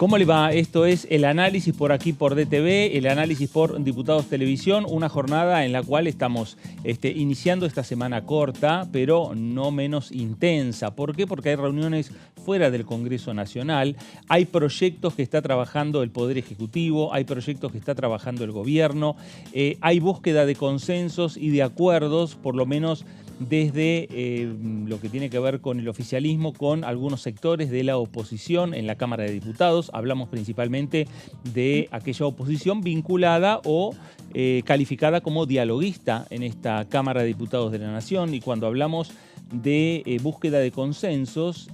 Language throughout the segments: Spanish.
¿Cómo le va? Esto es el análisis por aquí por DTV, el análisis por Diputados Televisión, una jornada en la cual estamos iniciando esta semana corta, pero no menos intensa. ¿Por qué? Porque hay reuniones fuera del Congreso Nacional, hay proyectos que está trabajando el Poder Ejecutivo, hay proyectos que está trabajando el Gobierno, hay búsqueda de consensos y de acuerdos, por lo menos desde lo que tiene que ver con el oficialismo, con algunos sectores de la oposición en la Cámara de Diputados. Hablamos principalmente de aquella oposición vinculada o calificada como dialoguista en esta Cámara de Diputados de la Nación. Y cuando hablamos de búsqueda de consensos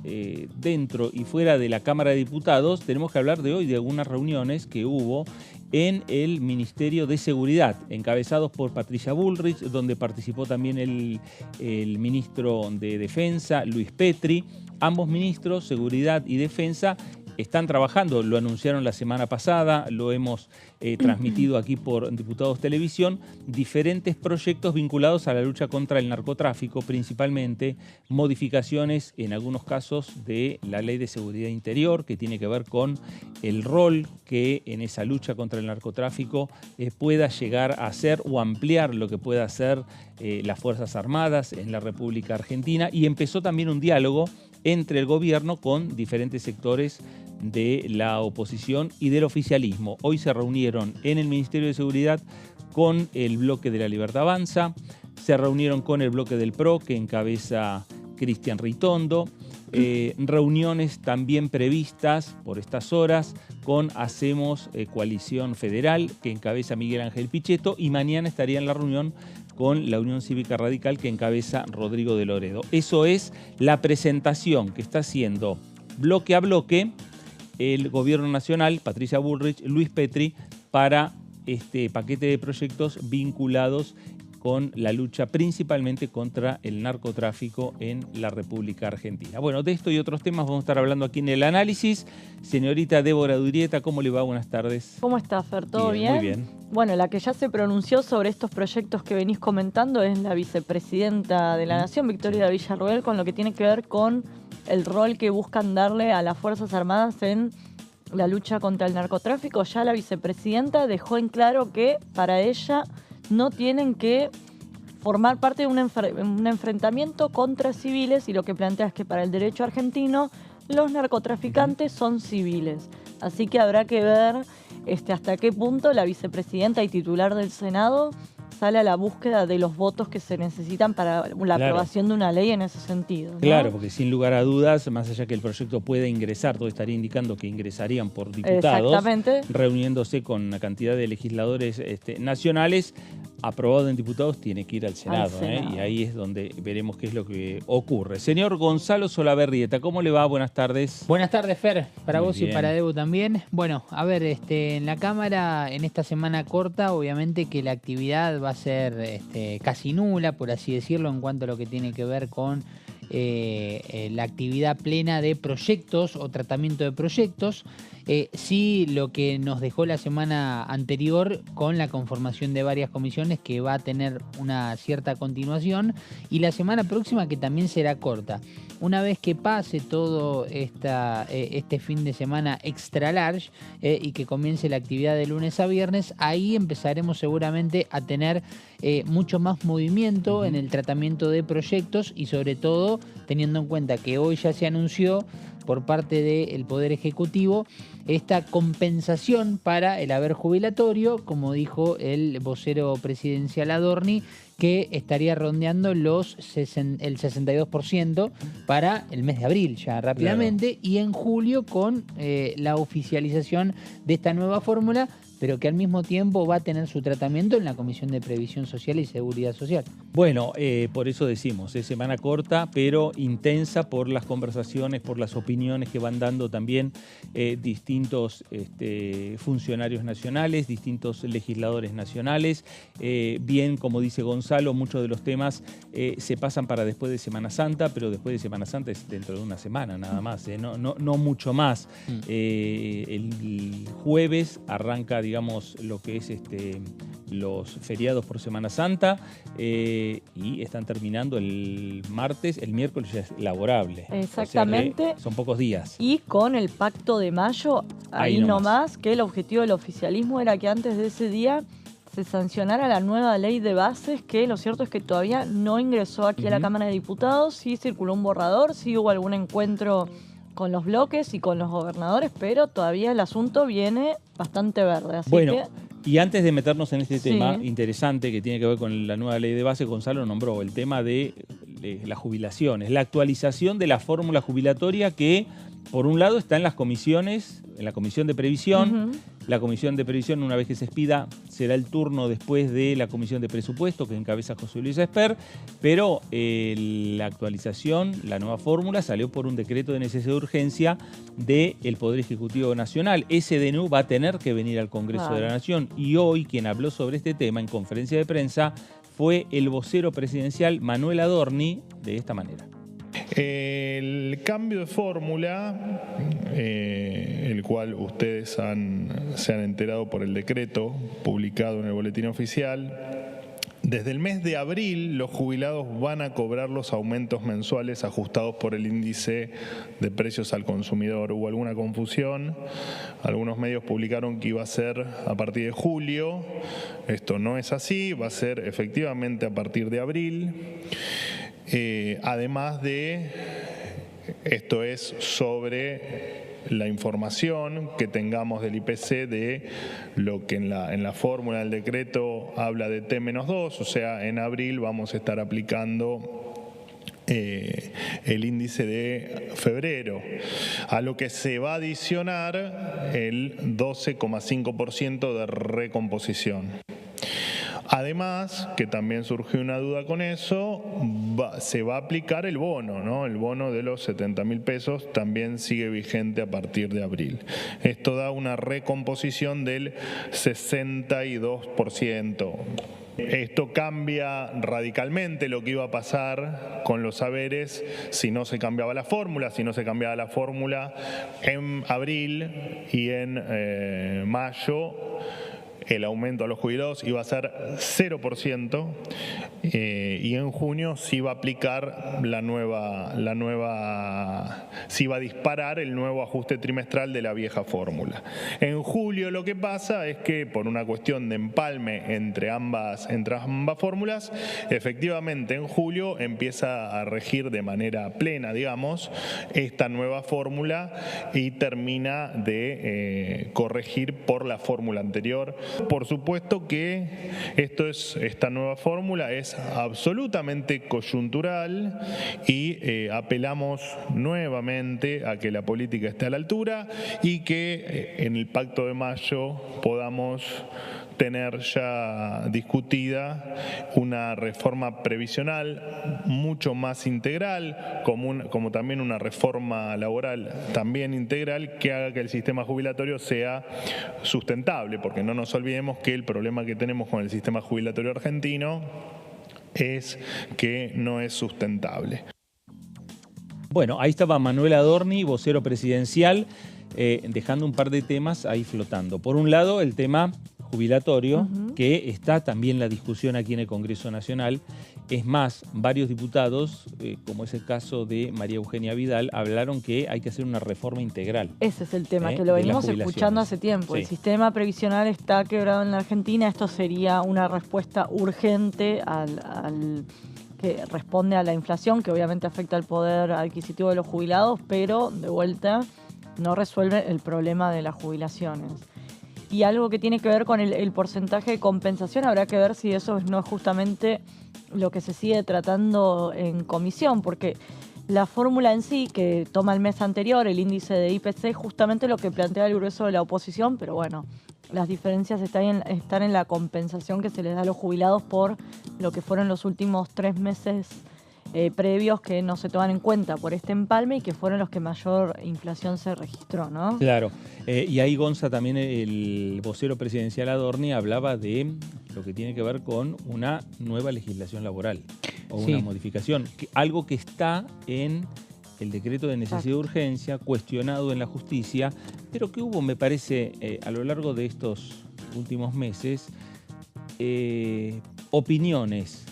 dentro y fuera de la Cámara de Diputados, tenemos que hablar de hoy de algunas reuniones que hubo en el Ministerio de Seguridad, encabezados por Patricia Bullrich, donde participó también el ministro de Defensa, Luis Petri. Ambos ministros, Seguridad y Defensa, están trabajando, lo anunciaron la semana pasada, lo hemos transmitido aquí por Diputados Televisión, diferentes proyectos vinculados a la lucha contra el narcotráfico, principalmente modificaciones en algunos casos de la Ley de Seguridad Interior, que tiene que ver con el rol que en esa lucha contra el narcotráfico pueda llegar a hacer o ampliar lo que pueda hacer las Fuerzas Armadas en la República Argentina. Y empezó también un diálogo entre el gobierno con diferentes sectores de la oposición y del oficialismo. Hoy se reunieron en el Ministerio de Seguridad con el bloque de La Libertad Avanza, se reunieron con el bloque del PRO que encabeza Cristian Ritondo, reuniones también previstas por estas horas con Hacemos Coalición Federal que encabeza Miguel Ángel Pichetto, y mañana estaría en la reunión con la Unión Cívica Radical que encabeza Rodrigo de Loredo. Eso es la presentación que está haciendo bloque a bloque el Gobierno Nacional, Patricia Bullrich, Luis Petri, para este paquete de proyectos vinculados con la lucha principalmente contra el narcotráfico en la República Argentina. Bueno, de esto y otros temas vamos a estar hablando aquí en el análisis. Señorita Débora Durieta, ¿cómo le va? Buenas tardes. ¿Cómo está, Fer? ¿Todo bien? Muy bien. Bueno, la que ya se pronunció sobre estos proyectos que venís comentando es la vicepresidenta de la Nación, Victoria Villarroel, con lo que tiene que ver con el rol que buscan darle a las Fuerzas Armadas en la lucha contra el narcotráfico. Ya la vicepresidenta dejó en claro que para ella no tienen que formar parte de un enfrentamiento contra civiles, y lo que plantea es que para el derecho argentino los narcotraficantes son civiles. Así que habrá que ver hasta qué punto la vicepresidenta y titular del Senado sale a la búsqueda de los votos que se necesitan para la aprobación de una ley en ese sentido, ¿no? Claro, porque sin lugar a dudas, más allá que el proyecto pueda ingresar, todo estaría indicando que ingresarían por diputados, reuniéndose con una cantidad de legisladores nacionales, aprobado en diputados, tiene que ir al Senado. Y ahí es donde veremos qué es lo que ocurre. Señor Gonzalo Solabarrieta, ¿cómo le va? Buenas tardes. Buenas tardes, Fer, para vos bien. Y para Debu también. Bueno, a ver, en la Cámara, en esta semana corta, obviamente que la actividad va a ser casi nula, por así decirlo, en cuanto a lo que tiene que ver con la actividad plena de proyectos o tratamiento de proyectos. Sí, lo que nos dejó la semana anterior con la conformación de varias comisiones, que va a tener una cierta continuación, y la semana próxima, que también será corta. Una vez que pase todo este fin de semana extra large y que comience la actividad de lunes a viernes, ahí empezaremos seguramente a tener mucho más movimiento en el tratamiento de proyectos, y sobre todo teniendo en cuenta que hoy ya se anunció por parte del Poder Ejecutivo esta compensación para el haber jubilatorio, como dijo el vocero presidencial Adorni, que estaría rondeando el 62% para el mes de abril ya rápidamente, y en julio con la oficialización de esta nueva fórmula, pero que al mismo tiempo va a tener su tratamiento en la Comisión de Previsión Social y Seguridad Social. Bueno, por eso decimos, es semana corta, pero intensa por las conversaciones, por las opiniones que van dando también distintos funcionarios nacionales, distintos legisladores nacionales. Bien, como dice Gonzalo, muchos de los temas se pasan para después de Semana Santa, pero después de Semana Santa es dentro de una semana nada más, no mucho más. El jueves arranca, digamos, lo que es los feriados por Semana Santa y están terminando el martes, el miércoles ya es laborable. Exactamente. O sea son pocos días. Y con el Pacto de Mayo, ahí nomás, que el objetivo del oficialismo era que antes de ese día se sancionara la nueva ley de bases, que lo cierto es que todavía no ingresó aquí a la Cámara de Diputados. Sí circuló un borrador, sí hubo algún encuentro con los bloques y con los gobernadores, pero todavía el asunto viene bastante verde. Así y antes de meternos en este tema interesante que tiene que ver con la nueva ley de base, Gonzalo nombró el tema de las jubilaciones, la actualización de la fórmula jubilatoria que, por un lado, está en las comisiones, en la Comisión de Previsión. La Comisión de Previsión, una vez que se expida, será el turno después de la Comisión de Presupuesto, que encabeza José Luis Esper, pero la actualización, la nueva fórmula, salió por un decreto de necesidad de urgencia del Poder Ejecutivo Nacional. Ese DNU va a tener que venir al Congreso de la Nación, y hoy quien habló sobre este tema en conferencia de prensa fue el vocero presidencial Manuel Adorni, de esta manera. El cambio de fórmula, el cual ustedes se han enterado por el decreto publicado en el Boletín Oficial, desde el mes de abril los jubilados van a cobrar los aumentos mensuales ajustados por el índice de precios al consumidor. Hubo alguna confusión, algunos medios publicaron que iba a ser a partir de julio. Esto no es así, va a ser efectivamente a partir de abril. Además de, esto es sobre la información que tengamos del IPC de lo que en la fórmula del decreto habla de T-2, o sea, en abril vamos a estar aplicando el índice de febrero, a lo que se va a adicionar el 12,5% de recomposición. Además, que también surgió una duda con eso, se va a aplicar el bono, ¿no? El bono de los 70.000 pesos también sigue vigente a partir de abril. Esto da una recomposición del 62%. Esto cambia radicalmente lo que iba a pasar con los saberes si no se cambiaba la fórmula. Si no se cambiaba la fórmula en abril y en mayo, el aumento a los jubilados iba a ser 0% y en junio se iba a aplicar se iba a disparar el nuevo ajuste trimestral de la vieja fórmula. En julio lo que pasa es que por una cuestión de empalme entre ambas fórmulas, efectivamente en julio empieza a regir de manera plena, digamos, esta nueva fórmula y termina de corregir por la fórmula anterior. Por supuesto que esta nueva fórmula es absolutamente coyuntural y apelamos nuevamente a que la política esté a la altura y que en el Pacto de Mayo podamos tener ya discutida una reforma previsional mucho más integral, como también una reforma laboral también integral que haga que el sistema jubilatorio sea sustentable, porque no nos olvidemos que el problema que tenemos con el sistema jubilatorio argentino es que no es sustentable. Bueno, ahí estaba Manuel Adorni, vocero presidencial, dejando un par de temas ahí flotando. Por un lado, el tema jubilatorio, que está también la discusión aquí en el Congreso Nacional. Es más, varios diputados, como es el caso de María Eugenia Vidal, hablaron que hay que hacer una reforma integral. Ese es el tema, que lo venimos escuchando hace tiempo. Sí. El sistema previsional está quebrado en la Argentina. Esto sería una respuesta urgente que responde a la inflación, que obviamente afecta al poder adquisitivo de los jubilados, pero de vuelta no resuelve el problema de las jubilaciones. Y algo que tiene que ver con el porcentaje de compensación, habrá que ver si eso no es justamente lo que se sigue tratando en comisión, porque la fórmula en sí, que toma el mes anterior, el índice de IPC, justamente lo que plantea el grueso de la oposición, pero bueno, las diferencias están en la compensación que se les da a los jubilados por lo que fueron los últimos 3 meses previos que no se toman en cuenta por este empalme y que fueron los que mayor inflación se registró, ¿no? Claro. Y ahí, Gonza, también el vocero presidencial Adorni hablaba de lo que tiene que ver con una nueva legislación laboral o una modificación. Algo que está en el decreto de necesidad de urgencia, cuestionado en la justicia, pero que hubo, me parece, a lo largo de estos últimos meses, opiniones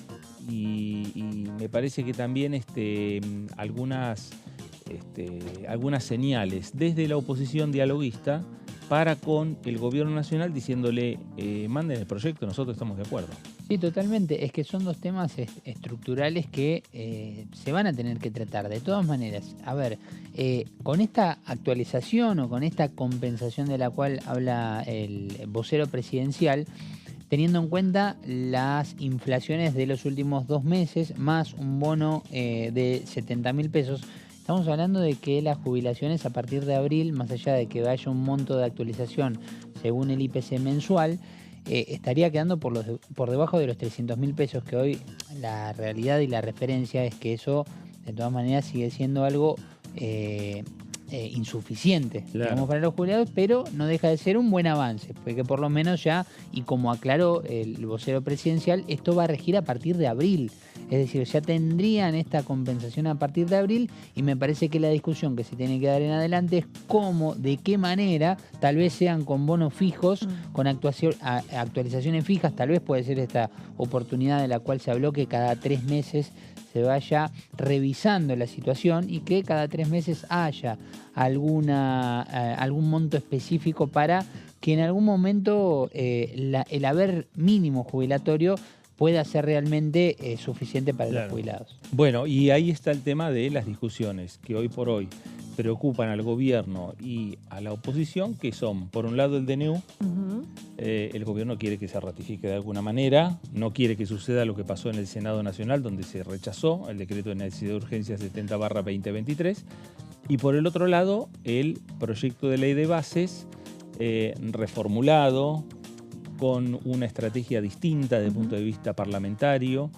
y me parece que también algunas señales desde la oposición dialoguista para con el gobierno nacional diciéndole manden el proyecto, nosotros estamos de acuerdo. Sí, totalmente. Es que son dos temas estructurales que se van a tener que tratar. De todas maneras, a ver, con esta actualización o con esta compensación de la cual habla el vocero presidencial, teniendo en cuenta las inflaciones de los últimos 2 meses, más un bono de 70.000 pesos, estamos hablando de que las jubilaciones a partir de abril, más allá de que haya un monto de actualización según el IPC mensual, estaría quedando por debajo de los 300.000 pesos, que hoy la realidad y la referencia es que eso de todas maneras sigue siendo algo insuficiente, claro, digamos, para los jubilados, pero no deja de ser un buen avance, porque por lo menos ya, y como aclaró el vocero presidencial, esto va a regir a partir de abril. Es decir, ya tendrían esta compensación a partir de abril, y me parece que la discusión que se tiene que dar en adelante es cómo, de qué manera, tal vez sean con bonos fijos, con actualizaciones fijas, tal vez puede ser esta oportunidad de la cual se habló, que cada 3 meses se vaya revisando la situación y que cada 3 meses haya algún monto específico para que en algún momento el haber mínimo jubilatorio pueda ser realmente suficiente para los jubilados. Bueno, y ahí está el tema de las discusiones que hoy por hoy preocupan al gobierno y a la oposición, que son, por un lado, el DNU. El gobierno quiere que se ratifique de alguna manera, no quiere que suceda lo que pasó en el Senado Nacional, donde se rechazó el decreto de necesidad de urgencia 70/2023. Y por el otro lado, el proyecto de ley de bases reformulado, con una estrategia distinta desde el punto de vista parlamentario,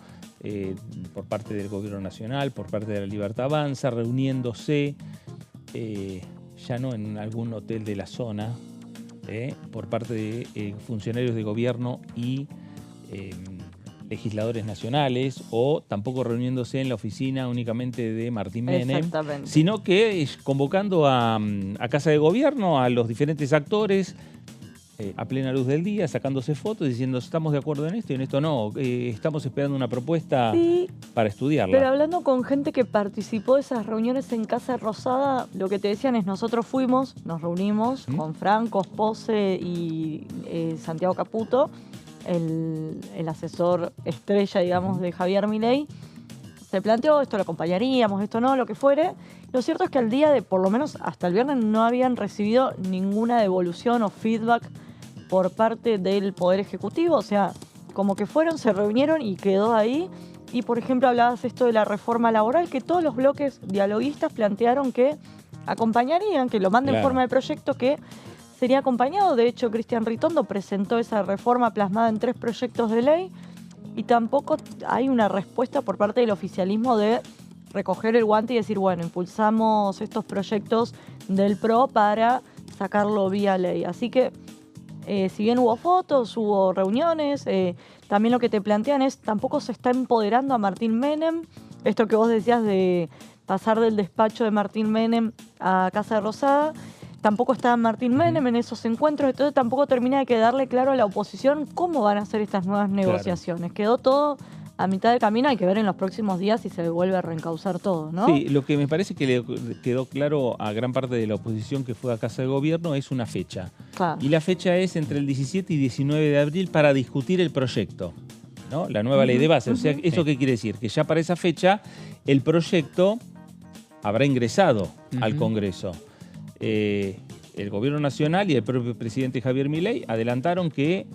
por parte del Gobierno Nacional, por parte de La Libertad Avanza, reuniéndose ya no en algún hotel de la zona, por parte de funcionarios de gobierno y legisladores nacionales, o tampoco reuniéndose en la oficina únicamente de Martín Menem, sino que convocando a Casa de Gobierno, a los diferentes actores, a plena luz del día, sacándose fotos, diciendo estamos de acuerdo en esto y en esto no, estamos esperando una propuesta para estudiarla. Pero hablando con gente que participó de esas reuniones en Casa Rosada, lo que te decían es, nosotros fuimos, nos reunimos con Franco Pose y Santiago Caputo, el asesor estrella, digamos, de Javier Milei. Se planteó, esto lo acompañaríamos, esto no, lo que fuere. Lo cierto es que al día de, por lo menos hasta el viernes, no habían recibido ninguna devolución o feedback por parte del Poder Ejecutivo. O sea, como que fueron, se reunieron y quedó ahí. Y, por ejemplo, hablabas esto de la reforma laboral, que todos los bloques dialoguistas plantearon que acompañarían, que lo manden en forma de proyecto, que sería acompañado. De hecho, Cristian Ritondo presentó esa reforma plasmada en 3 proyectos de ley, y tampoco hay una respuesta por parte del oficialismo de recoger el guante y decir, bueno, impulsamos estos proyectos del PRO para sacarlo vía ley. Así que, si bien hubo fotos, hubo reuniones, también lo que te plantean es, tampoco se está empoderando a Martín Menem. Esto que vos decías de pasar del despacho de Martín Menem a Casa de Rosada, tampoco está Martín Menem en esos encuentros, entonces tampoco termina de quedarle claro a la oposición cómo van a ser estas nuevas negociaciones. Quedó todo a mitad de camino, hay que ver en los próximos días si se vuelve a reencauzar todo, ¿no? Sí, lo que me parece que le quedó claro a gran parte de la oposición que fue a Casa de Gobierno es una fecha. Y la fecha es entre el 17 y 19 de abril para discutir el proyecto, ¿no? La nueva ley de base. O sea, ¿eso qué quiere decir? Que ya para esa fecha el proyecto habrá ingresado al Congreso. El Gobierno Nacional y el propio presidente Javier Milei adelantaron que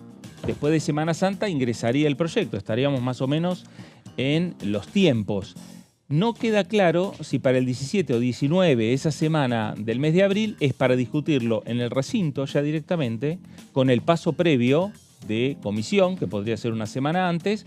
después de Semana Santa ingresaría el proyecto. Estaríamos más o menos en los tiempos. No queda claro si para el 17 o 19, esa semana del mes de abril, es para discutirlo en el recinto ya directamente, con el paso previo de comisión, que podría ser una semana antes,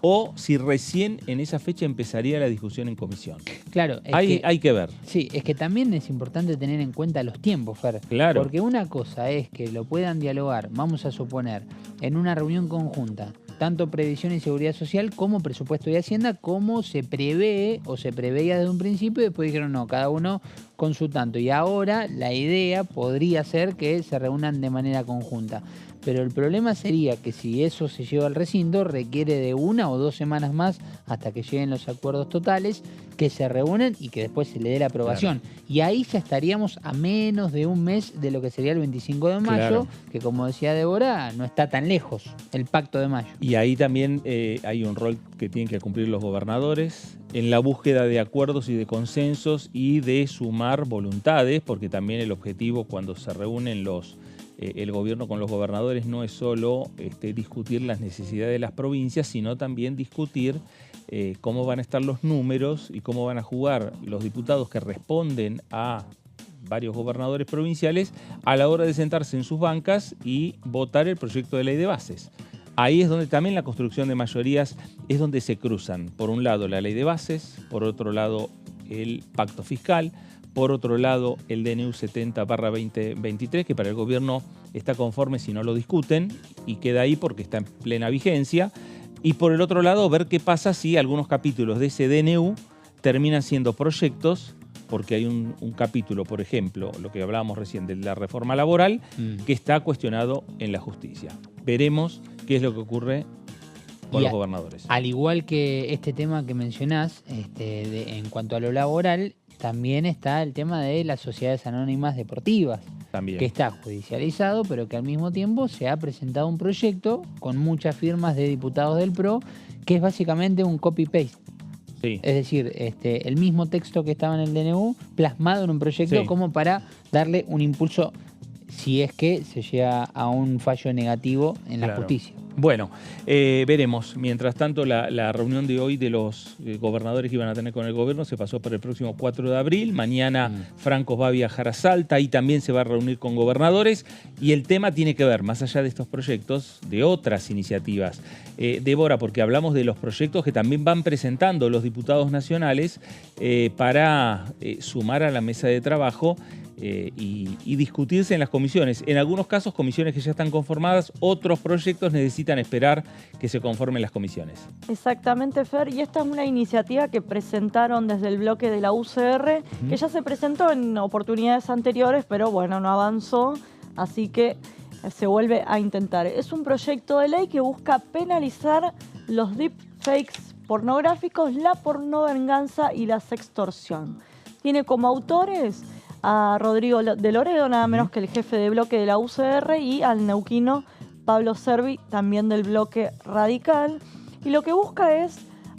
o si recién en esa fecha empezaría la discusión en comisión. Claro, hay que ver. Sí, es que también es importante tener en cuenta los tiempos, Fer. Claro. Porque una cosa es que lo puedan dialogar, vamos a suponer, en una reunión conjunta, tanto Previsión y Seguridad Social como Presupuesto y Hacienda, como se prevé o se preveía desde un principio, y después dijeron no, cada uno con con su tanto. Y ahora la idea podría ser que se reúnan de manera conjunta. Pero el problema sería que si eso se lleva al recinto, requiere de 1 o 2 semanas más hasta que lleguen los acuerdos totales, que se reúnen y que después se le dé la aprobación. Claro. Y ahí ya estaríamos a menos de un mes de lo que sería el 25 de mayo, claro, que como decía Débora, no está tan lejos el pacto de mayo. Y ahí también hay un rol que tienen que cumplir los gobernadores en la búsqueda de acuerdos y de consensos y de sumar voluntades, porque también el objetivo cuando se reúnen el gobierno con los gobernadores no es solo discutir las necesidades de las provincias, sino también discutir cómo van a estar los números y cómo van a jugar los diputados que responden a varios gobernadores provinciales a la hora de sentarse en sus bancas y votar el proyecto de ley de bases. Ahí es donde también la construcción de mayorías es donde se cruzan, por un lado la ley de bases, por otro lado el pacto fiscal, por otro lado el DNU 70/2023, que para el gobierno está conforme si no lo discuten y queda ahí porque está en plena vigencia. Y por el otro lado, ver qué pasa si algunos capítulos de ese DNU terminan siendo proyectos, porque hay un capítulo, por ejemplo, lo que hablábamos recién de la reforma laboral, que está cuestionado en la justicia. Veremos qué es lo que ocurre con los gobernadores. Al igual que este tema que mencionás, en cuanto a lo laboral, también está el tema de las sociedades anónimas deportivas, también, que está judicializado, pero que al mismo tiempo se ha presentado un proyecto con muchas firmas de diputados del PRO, que es básicamente un copy-paste. Sí. Es decir, el mismo texto que estaba en el DNU, plasmado en un proyecto, sí, como para darle un impulso si es que se llega a un fallo negativo en la justicia. Bueno, veremos. Mientras tanto, la reunión de hoy de los gobernadores que iban a tener con el gobierno se pasó para el próximo 4 de abril. Mañana Francos va a viajar a Salta y también se va a reunir con gobernadores. Y el tema tiene que ver, más allá de estos proyectos, de otras iniciativas. Débora, porque hablamos de los proyectos que también van presentando los diputados nacionales para sumar a la mesa de trabajo y discutirse en las comisiones. En algunos casos, comisiones que ya están conformadas, otros proyectos necesitan esperar que se conformen las comisiones. Exactamente, Fer, y esta es una iniciativa que presentaron desde el bloque de la UCR, que ya se presentó en oportunidades anteriores, pero bueno, no avanzó, así que se vuelve a intentar. Es un proyecto de ley que busca penalizar los deepfakes pornográficos, la pornovenganza y la sextorsión. Tiene como autores a Rodrigo de Loredo, nada menos que el jefe de bloque de la UCR, y al neuquino Pablo Servi, también del bloque radical. Y lo que busca es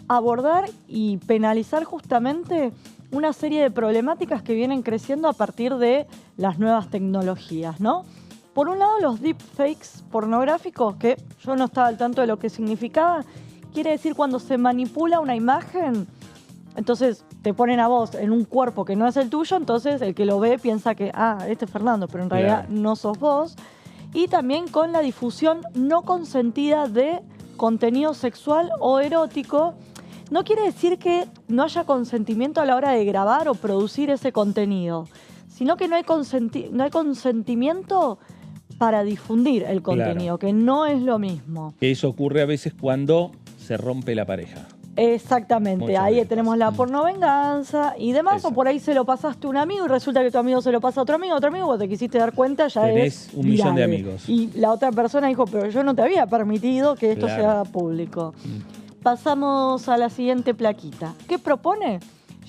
abordar y penalizar justamente una serie de problemáticas que vienen creciendo a partir de las nuevas tecnologías, ¿no? Por un lado, los deepfakes pornográficos, que yo no estaba al tanto de lo que significaba, quiere decir cuando se manipula una imagen. Entonces te ponen a vos en un cuerpo que no es el tuyo, entonces el que lo ve piensa que, este es Fernando, pero en realidad no sos vos. Y también con la difusión no consentida de contenido sexual o erótico. No quiere decir que no haya consentimiento a la hora de grabar o producir ese contenido, sino que no hay consentimiento para difundir el contenido, que no es lo mismo. Eso ocurre a veces cuando se rompe la pareja. Exactamente, ahí tenemos la pornovenganza y demás. Eso. O por ahí se lo pasaste a un amigo y resulta que tu amigo se lo pasa a otro amigo, vos te quisiste dar cuenta, ya tenés un millón de amigos. Y la otra persona dijo, pero yo no te había permitido que esto sea público. Pasamos a la siguiente plaquita. ¿Qué propone?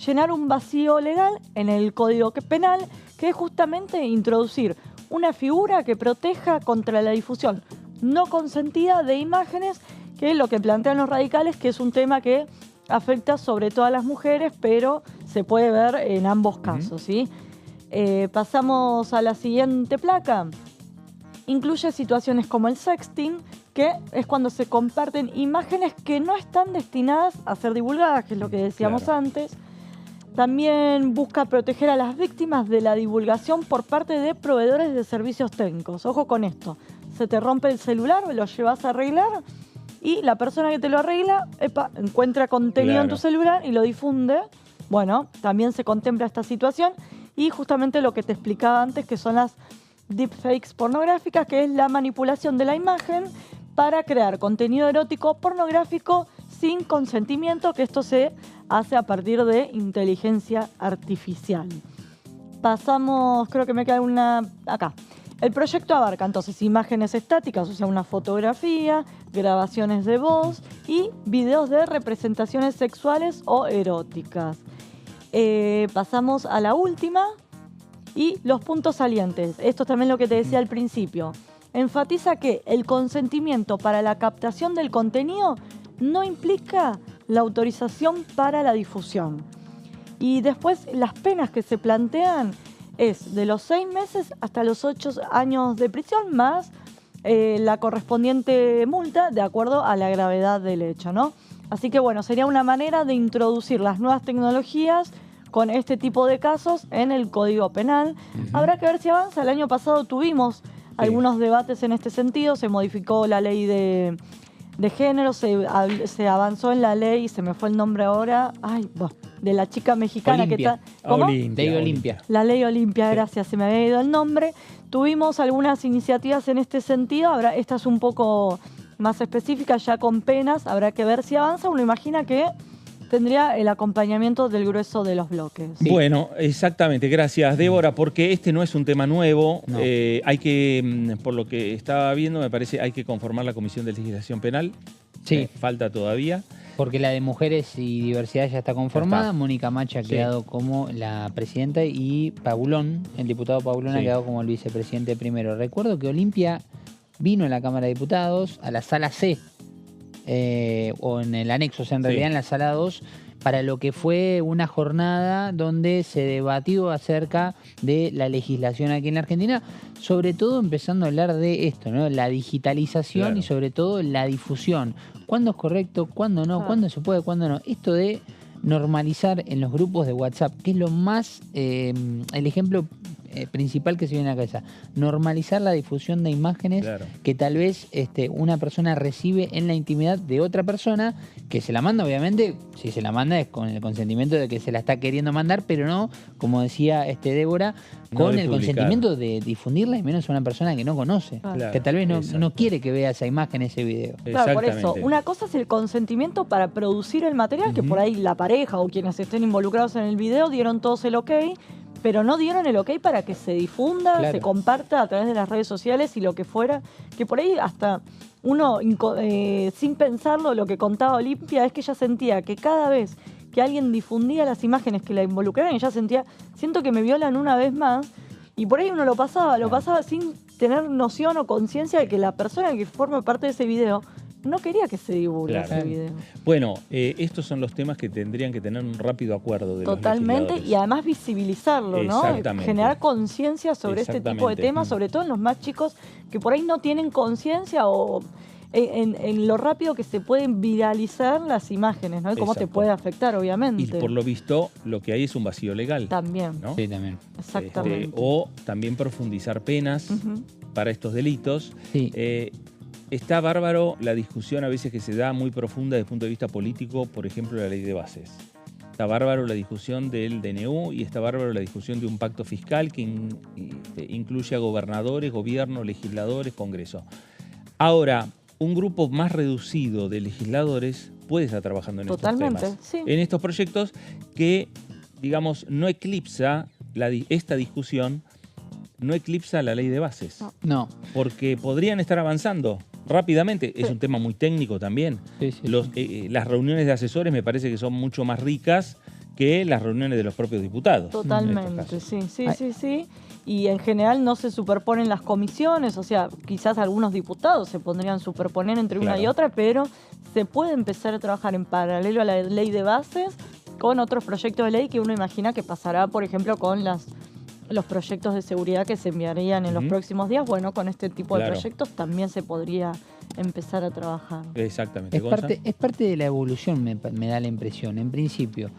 Llenar un vacío legal en el Código Penal, que es justamente introducir una figura que proteja contra la difusión no consentida de imágenes, que es lo que plantean los radicales, que es un tema que afecta sobre todo a las mujeres, pero se puede ver en ambos casos, ¿sí? Pasamos a la siguiente placa. Incluye situaciones como el sexting, que es cuando se comparten imágenes que no están destinadas a ser divulgadas, que es lo que decíamos antes. También busca proteger a las víctimas de la divulgación por parte de proveedores de servicios técnicos. Ojo con esto, se te rompe el celular o lo llevas a arreglar y la persona que te lo arregla, encuentra contenido en tu celular y lo difunde. Bueno, también se contempla esta situación y justamente lo que te explicaba antes, que son las deepfakes pornográficas, que es la manipulación de la imagen para crear contenido erótico pornográfico sin consentimiento, que esto se hace a partir de inteligencia artificial. Pasamos, creo que me queda una acá. El proyecto abarca entonces imágenes estáticas, o sea, una fotografía, grabaciones de voz y videos de representaciones sexuales o eróticas. Pasamos a la última y los puntos salientes. Esto es también lo que te decía al principio. Enfatiza que el consentimiento para la captación del contenido no implica la autorización para la difusión. Y después las penas que se plantean es de los 6 meses hasta los 8 años de prisión más la correspondiente multa de acuerdo a la gravedad del hecho, ¿no? Así que bueno, sería una manera de introducir las nuevas tecnologías con este tipo de casos en el Código Penal. Habrá que ver si avanza. El año pasado tuvimos algunos debates en este sentido, se modificó la ley de género, se avanzó en la ley, se me fue el nombre ahora, de la chica mexicana Olimpia. que está... ¿Cómo? Ley Olimpia. La ley Olimpia, gracias, se me había ido el nombre. Tuvimos algunas iniciativas en este sentido, esta es un poco más específica, ya con penas, habrá que ver si avanza. Uno imagina que tendría el acompañamiento del grueso de los bloques. Sí. Bueno, exactamente, gracias Débora, porque este no es un tema nuevo. No. Hay que, por lo que estaba viendo, me parece, hay que conformar la Comisión de Legislación Penal. Sí. Falta todavía. Porque la de Mujeres y Diversidad ya está conformada. Ya está. Mónica Macha ha quedado como la presidenta y Paulón, el diputado Paulón, ha quedado como el vicepresidente primero. Recuerdo que Olimpia vino a la Cámara de Diputados, a la sala C, o en el anexo, o sea, en realidad en la sala 2, para lo que fue una jornada donde se debatió acerca de la legislación aquí en la Argentina, sobre todo empezando a hablar de esto, ¿no? La digitalización y sobre todo la difusión. ¿Cuándo es correcto? ¿Cuándo no? ¿Cuándo se puede? ¿Cuándo no? Esto de normalizar en los grupos de WhatsApp, que es lo más, el ejemplo principal que se viene a la cabeza, normalizar la difusión de imágenes que tal vez una persona recibe en la intimidad de otra persona, que se la manda, obviamente, si se la manda es con el consentimiento de que se la está queriendo mandar, pero no, como decía Débora, con el consentimiento de difundirla, y menos a una persona que no conoce, que tal vez no quiere que vea esa imagen, ese video. Claro, por eso, una cosa es el consentimiento para producir el material, que por ahí la pareja o quienes estén involucrados en el video dieron todos el ok, pero no dieron el ok para que se difunda, se comparta a través de las redes sociales y lo que fuera, que por ahí hasta uno, sin pensarlo, lo que contaba Olimpia es que ella sentía que cada vez que alguien difundía las imágenes que la involucraban, ella sentía, siento que me violan una vez más, y por ahí uno lo pasaba sin tener noción o conciencia de que la persona que forma parte de ese video no quería que se divulgue ese video. Bueno, estos son los temas que tendrían que tener un rápido acuerdo de Totalmente, los legisladores. y además visibilizarlo, ¿no? Generar conciencia sobre este tipo de temas, sobre todo en los más chicos que por ahí no tienen conciencia o en lo rápido que se pueden viralizar las imágenes, ¿no? Y cómo te puede afectar, obviamente. Y por lo visto, lo que hay es un vacío legal. También. ¿no? Sí, también. Exactamente. O también profundizar penas para estos delitos. Sí. Está bárbaro la discusión a veces que se da muy profunda desde el punto de vista político, por ejemplo, la ley de bases. Está bárbaro la discusión del DNU y está bárbaro la discusión de un pacto fiscal que incluye a gobernadores, gobierno, legisladores, Congreso. Ahora, un grupo más reducido de legisladores puede estar trabajando en estos temas. Sí. En estos proyectos que, digamos, no eclipsa esta discusión, no eclipsa la ley de bases. No. Porque podrían estar avanzando rápidamente. Es un tema muy técnico también. Las reuniones de asesores me parece que son mucho más ricas que las reuniones de los propios diputados. Totalmente, sí. Y en general no se superponen las comisiones, o sea, quizás algunos diputados se podrían superponer entre una y otra, pero se puede empezar a trabajar en paralelo a la ley de bases con otros proyectos de ley que uno imagina que pasará, por ejemplo, con los proyectos de seguridad que se enviarían en los próximos días. Bueno, con este tipo de proyectos también se podría empezar a trabajar. Exactamente. Es parte de la evolución, me da la impresión. En principio,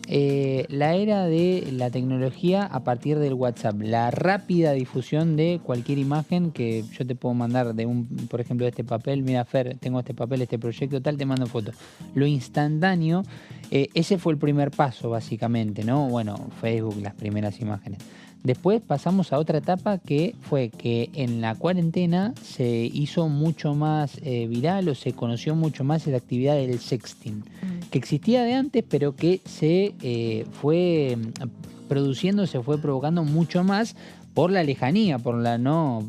la era de la tecnología a partir del WhatsApp, la rápida difusión de cualquier imagen que yo te puedo mandar por ejemplo, de este papel, mira Fer, tengo este papel, este proyecto, tal, te mando foto. Lo instantáneo, ese fue el primer paso básicamente, ¿no? Bueno, Facebook, las primeras imágenes. Después pasamos a otra etapa que fue que en la cuarentena se hizo mucho más viral o se conoció mucho más la actividad del sexting, que existía de antes, pero que se fue produciendo, se fue provocando mucho más por la lejanía, por la no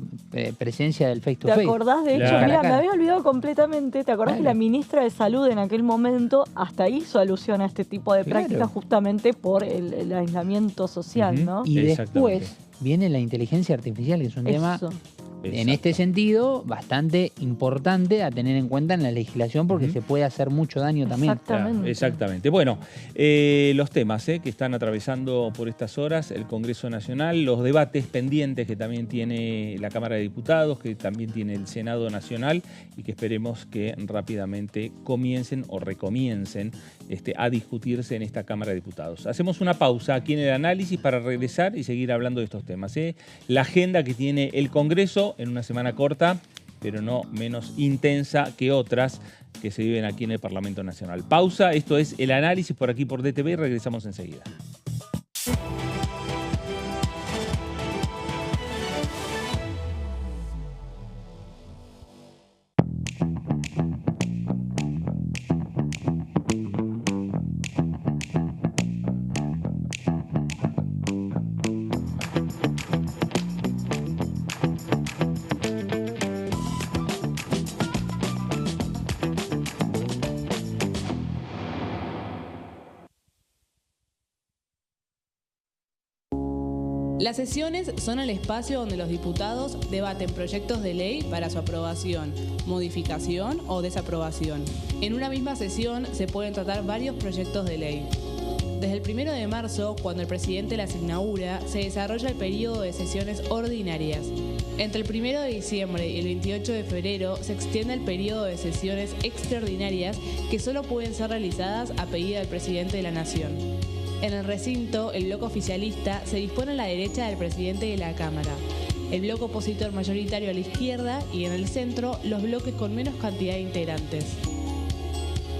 presencia del face to face. ¿Te acordás? De hecho, Claro. mira, me había olvidado completamente. ¿Te acordás que la ministra de Salud en aquel momento hasta hizo alusión a este tipo de prácticas justamente por el aislamiento social, ¿no? Y Exactamente. después viene la inteligencia artificial, que es un tema Eso. en este sentido bastante importante a tener en cuenta en la legislación porque se puede hacer mucho daño también. Exactamente. Claro, exactamente. Bueno, los temas que están atravesando por estas horas el Congreso Nacional, los debates pendientes que también tiene la Cámara de Diputados, que también tiene el Senado Nacional y que esperemos que rápidamente comiencen o recomiencen a discutirse en esta Cámara de Diputados. Hacemos una pausa aquí en el análisis para regresar y seguir hablando de estos temas. La agenda que tiene el Congreso en una semana corta, pero no menos intensa que otras que se viven aquí en el Parlamento Nacional. Pausa, esto es el análisis por aquí por DTV y regresamos enseguida. Las sesiones son el espacio donde los diputados debaten proyectos de ley para su aprobación, modificación o desaprobación. En una misma sesión se pueden tratar varios proyectos de ley. Desde el 1 de marzo, cuando el presidente las inaugura, se desarrolla el periodo de sesiones ordinarias. Entre el 1 de diciembre y el 28 de febrero se extiende el periodo de sesiones extraordinarias que solo pueden ser realizadas a pedido del presidente de la Nación. En el recinto, el bloque oficialista se dispone a la derecha del presidente de la Cámara, el bloque opositor mayoritario a la izquierda y en el centro los bloques con menos cantidad de integrantes.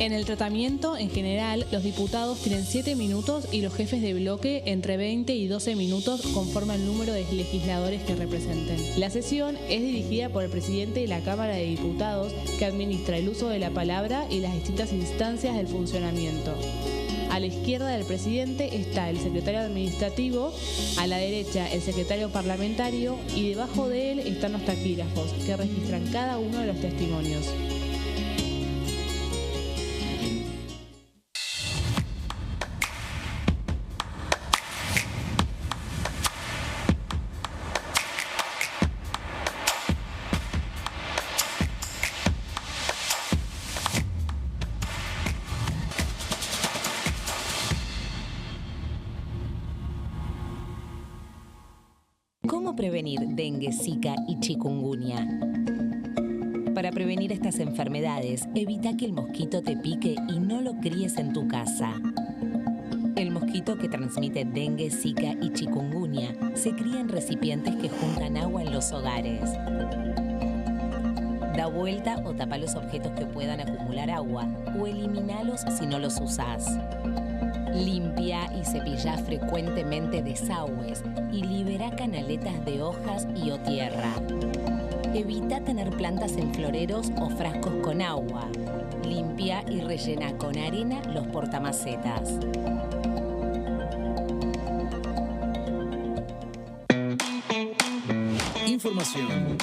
En el tratamiento, en general, los diputados tienen 7 minutos y los jefes de bloque entre 20 y 12 minutos conforme al número de legisladores que representen. La sesión es dirigida por el presidente de la Cámara de Diputados, que administra el uso de la palabra y las distintas instancias del funcionamiento. A la izquierda del presidente está el secretario administrativo, a la derecha el secretario parlamentario y debajo de él están los taquígrafos, que registran cada uno de los testimonios. ¿Cómo prevenir dengue, zika y chikungunya? Para prevenir estas enfermedades, evita que el mosquito te pique y no lo críes en tu casa. El mosquito que transmite dengue, zika y chikungunya se cría en recipientes que juntan agua en los hogares. Da vuelta o tapa los objetos que puedan acumular agua o eliminalos si no los usás. Limpia y cepilla frecuentemente desagües y libera canaletas de hojas y o tierra. Evita tener plantas en floreros o frascos con agua. Limpia y rellena con arena los portamacetas. Información.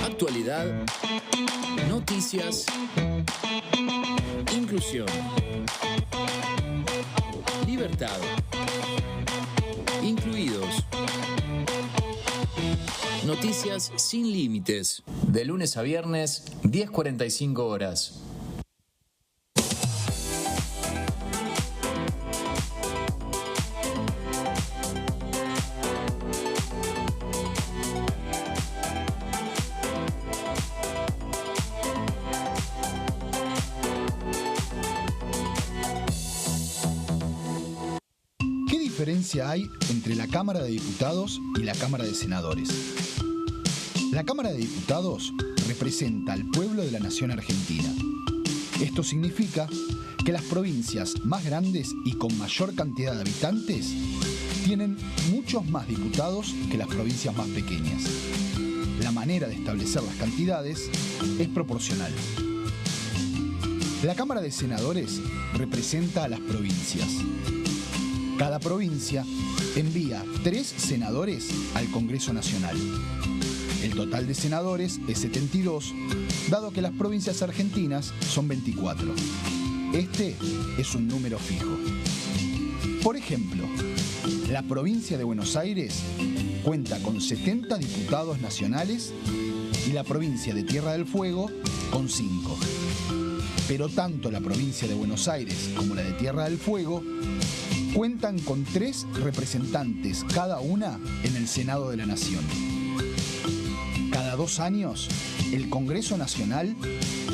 Actualidad. Noticias. Inclusión. Libertad. Incluidos. Noticias sin límites. De lunes a viernes, 10:45 horas. ¿Qué diferencia hay entre la Cámara de Diputados y la Cámara de Senadores? La Cámara de Diputados representa al pueblo de la nación argentina. Esto significa que las provincias más grandes y con mayor cantidad de habitantes tienen muchos más diputados que las provincias más pequeñas. La manera de establecer las cantidades es proporcional. La Cámara de Senadores representa a las provincias. Cada provincia envía 3 senadores al Congreso Nacional. El total de senadores es 72, dado que las provincias argentinas son 24. Este es un número fijo. Por ejemplo, la provincia de Buenos Aires cuenta con 70 diputados nacionales y la provincia de Tierra del Fuego con 5. Pero tanto la provincia de Buenos Aires como la de Tierra del Fuego cuentan con 3 representantes cada una en el Senado de la Nación. Cada 2 años, el Congreso Nacional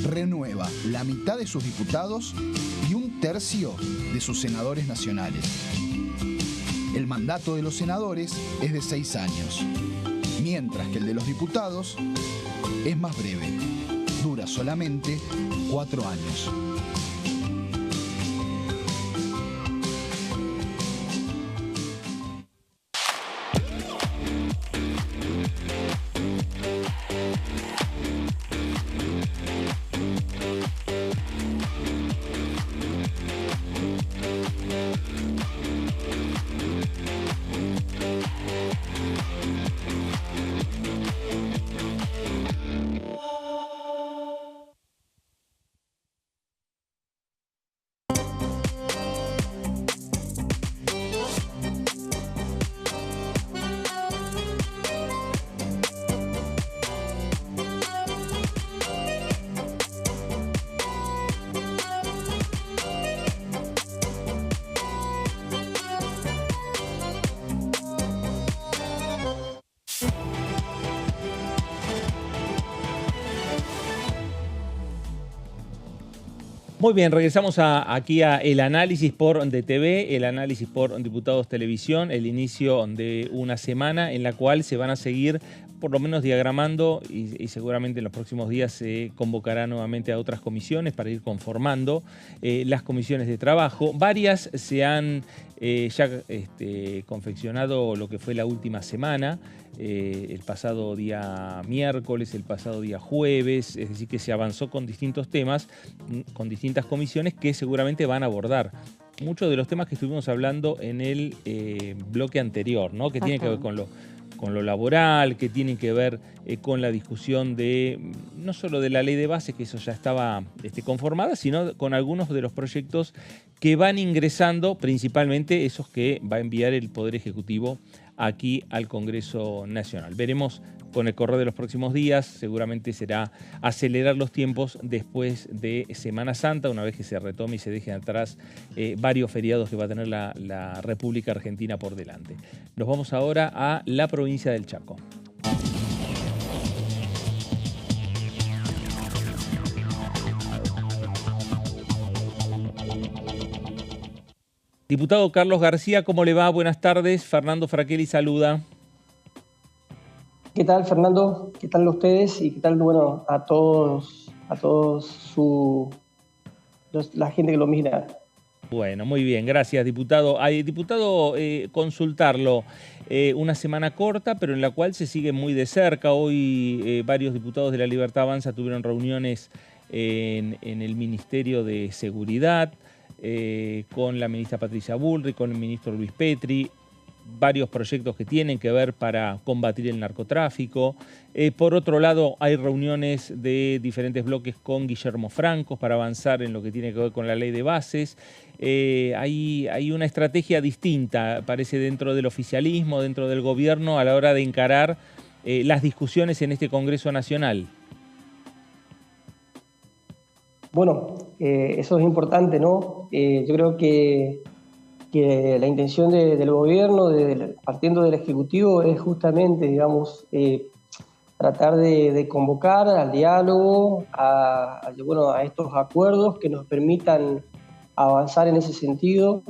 renueva la mitad de sus diputados y 1/3 de sus senadores nacionales. El mandato de los senadores es de 6 años, mientras que el de los diputados es más breve, dura solamente 4 años. Muy bien, regresamos aquí a el análisis por DTV, el análisis por Diputados Televisión, el inicio de una semana en la cual se van a seguir por lo menos diagramando y seguramente en los próximos días se convocará nuevamente a otras comisiones para ir conformando las comisiones de trabajo. Varias se han ya confeccionado lo que fue la última semana, el pasado día miércoles, el pasado día jueves, es decir que se avanzó con distintos temas, con distintas comisiones que seguramente van a abordar muchos de los temas que estuvimos hablando en el bloque anterior, ¿no? Que tiene que ver con lo laboral, que tienen que ver con la discusión de no solo de la ley de bases, que eso ya estaba conformada, sino con algunos de los proyectos que van ingresando, principalmente esos que va a enviar el Poder Ejecutivo aquí al Congreso Nacional. Veremos con el correr de los próximos días, seguramente será acelerar los tiempos después de Semana Santa, una vez que se retome y se dejen atrás varios feriados que va a tener la República Argentina por delante. Nos vamos ahora a la provincia del Chaco. Diputado Carlos García, ¿cómo le va? Buenas tardes. Fernando Fraquelli saluda. ¿Qué tal, Fernando? ¿Qué tal ustedes? Y qué tal, bueno, a todos la gente que lo mira. Bueno, muy bien, gracias, diputado. Diputado, consultarlo. Una semana corta, pero en la cual se sigue muy de cerca. Hoy varios diputados de La Libertad Avanza tuvieron reuniones en el Ministerio de Seguridad, con la ministra Patricia Bullrich, con el ministro Luis Petri, varios proyectos que tienen que ver para combatir el narcotráfico. Por otro lado, hay reuniones de diferentes bloques con Guillermo Franco para avanzar en lo que tiene que ver con la ley de bases. Hay una estrategia distinta, parece, dentro del oficialismo, dentro del gobierno, a la hora de encarar las discusiones en este Congreso Nacional. Bueno, eso es importante, ¿no? Yo creo que la intención del gobierno, partiendo del Ejecutivo, es justamente, digamos, tratar de convocar al diálogo, a estos acuerdos que nos permitan avanzar en ese sentido.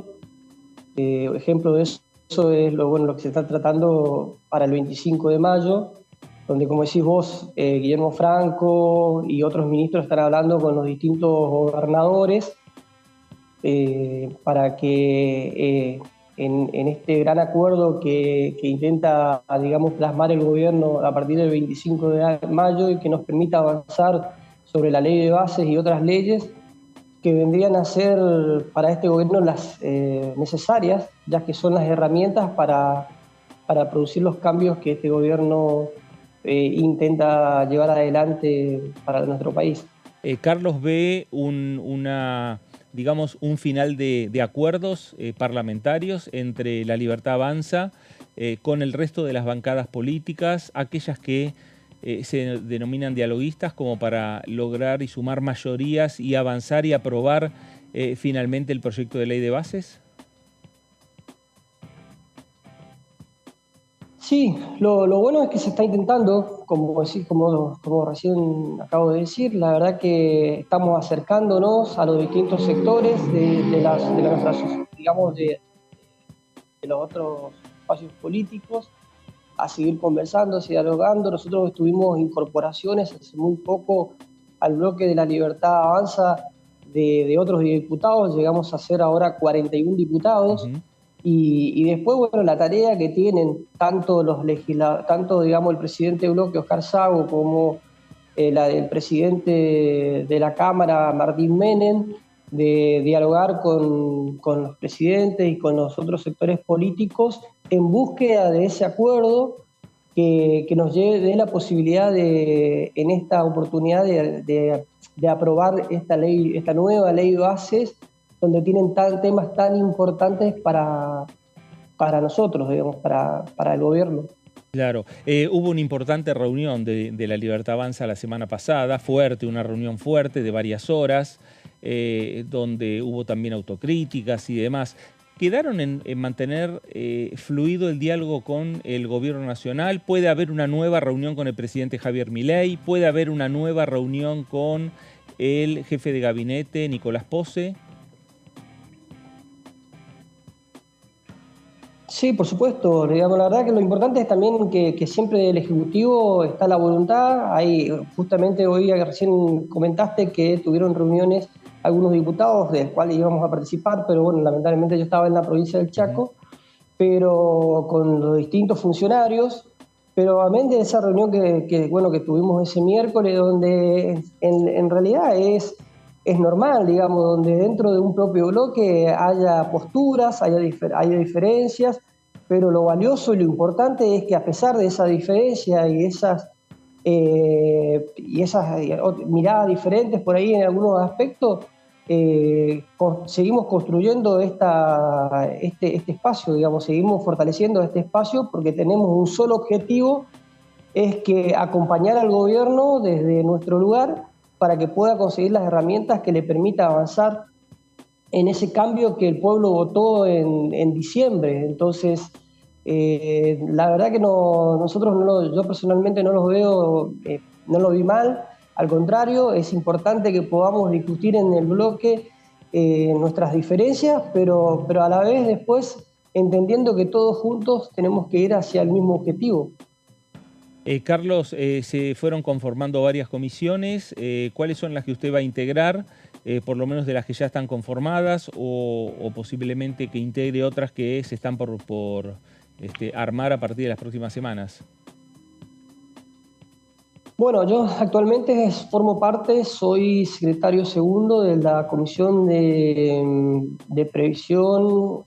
Ejemplo de eso es lo que se está tratando para el 25 de mayo, donde, como decís vos, Guillermo Franco y otros ministros están hablando con los distintos gobernadores para que en este gran acuerdo que intenta, digamos, plasmar el gobierno a partir del 25 de mayo y que nos permita avanzar sobre la ley de bases y otras leyes, que vendrían a ser para este gobierno las necesarias, ya que son las herramientas para producir los cambios que este gobierno intenta llevar adelante para nuestro país. Carlos, ¿ve digamos, un final de acuerdos parlamentarios entre La Libertad Avanza con el resto de las bancadas políticas, aquellas que se denominan dialoguistas, como para lograr y sumar mayorías y avanzar y aprobar finalmente el proyecto de ley de bases? Sí, lo bueno es que se está intentando, como recién acabo de decir. La verdad que estamos acercándonos a los distintos sectores de los otros espacios políticos, a seguir conversando, dialogando. Nosotros tuvimos incorporaciones hace muy poco al bloque de La Libertad Avanza de otros diputados. Llegamos a ser ahora 41 diputados. Uh-huh. Y después, bueno, la tarea que tienen tanto el presidente del bloque, Oscar Sago, como la del presidente de la Cámara, Martín Menem, de dialogar con los presidentes y con los otros sectores políticos en búsqueda de ese acuerdo que nos dé la posibilidad en esta oportunidad de aprobar esta nueva ley de bases, donde tienen temas tan importantes para nosotros, digamos, para el gobierno. Claro, hubo una importante reunión de La Libertad Avanza la semana pasada, una reunión fuerte de varias horas, donde hubo también autocríticas y demás. ¿Quedaron en mantener fluido el diálogo con el gobierno nacional? ¿Puede haber una nueva reunión con el presidente Javier Milei? ¿Puede haber una nueva reunión con el jefe de gabinete, Nicolás Posse? Sí, por supuesto. Digamos, la verdad que lo importante es también que siempre del Ejecutivo está la voluntad. Justamente hoy recién comentaste que tuvieron reuniones algunos diputados de los cuales íbamos a participar, pero bueno, lamentablemente yo estaba en la provincia del Chaco, pero con los distintos funcionarios. Pero amén de esa reunión que tuvimos ese miércoles, donde en realidad es normal, digamos, donde dentro de un propio bloque haya posturas, haya diferencias, pero lo valioso y lo importante es que a pesar de esa diferencia y esas miradas diferentes por ahí en algunos aspectos, seguimos construyendo este espacio, digamos, seguimos fortaleciendo este espacio porque tenemos un solo objetivo, es que acompañar al gobierno desde nuestro lugar para que pueda conseguir las herramientas que le permita avanzar en ese cambio que el pueblo votó en diciembre. Entonces, la verdad que yo personalmente no los veo, no lo vi mal. Al contrario, es importante que podamos discutir en el bloque nuestras diferencias, pero a la vez después entendiendo que todos juntos tenemos que ir hacia el mismo objetivo. Carlos, se fueron conformando varias comisiones. ¿Cuáles son las que usted va a integrar, por lo menos de las que ya están conformadas, o posiblemente que integre otras que se están por armar a partir de las próximas semanas? Bueno, yo actualmente formo parte, soy secretario segundo de la Comisión de Previsión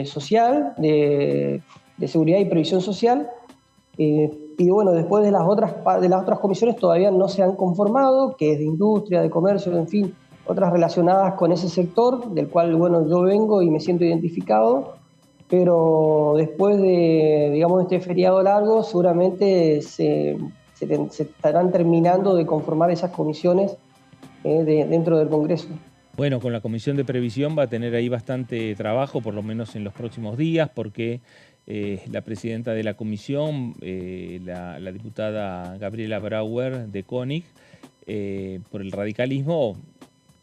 Social, de Seguridad y Previsión Social. Y bueno, después de las otras comisiones todavía no se han conformado, que es de industria, de comercio, en fin, otras relacionadas con ese sector, del cual, bueno, yo vengo y me siento identificado, pero después de, digamos, este feriado largo, seguramente se estarán terminando de conformar esas comisiones dentro del Congreso. Bueno, con la Comisión de Previsión va a tener ahí bastante trabajo, por lo menos en los próximos días, porque la presidenta de la comisión, la diputada Gabriela Brauer de Koenig, por el radicalismo,